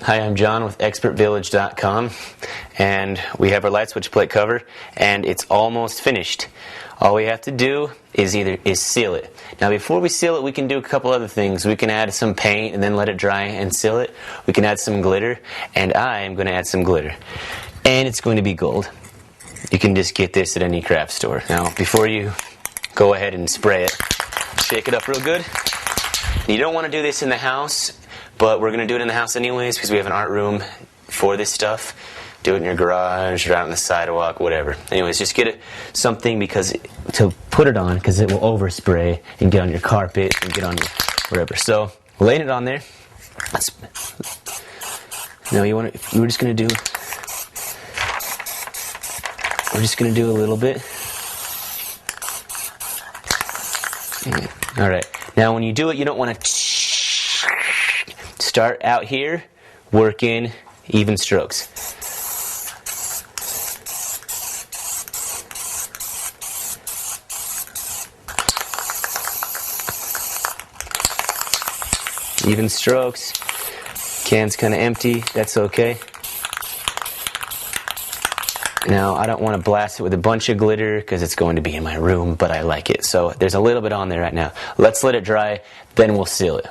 Hi, I'm John with ExpertVillage.com, and we have our light switch plate cover, and it's almost finished. All we have to do is seal it. Now, before we seal it, we can do a couple other things. We can add some paint and then let it dry and seal it. We can add some glitter, and I am going to add some glitter, and it's going to be gold. You can just get this at any craft store. Now, before you go ahead and spray it, shake it up real good. You don't want to do this in the house, but we're going to do it in the house anyways because we have an art room for this stuff. Do it in your garage or out on the sidewalk, whatever. Anyways, just get something to put it on because it will overspray and get on your carpet and get on your whatever. So, laying it on there. Now we're just going to do a little bit. All right. Now, when you do it, you don't want to start out here, work in even strokes. Even strokes. Can's kind of empty. That's okay. Now, I don't want to blast it with a bunch of glitter because it's going to be in my room, but I like it. So there's a little bit on there right now. Let's let it dry, then we'll seal it.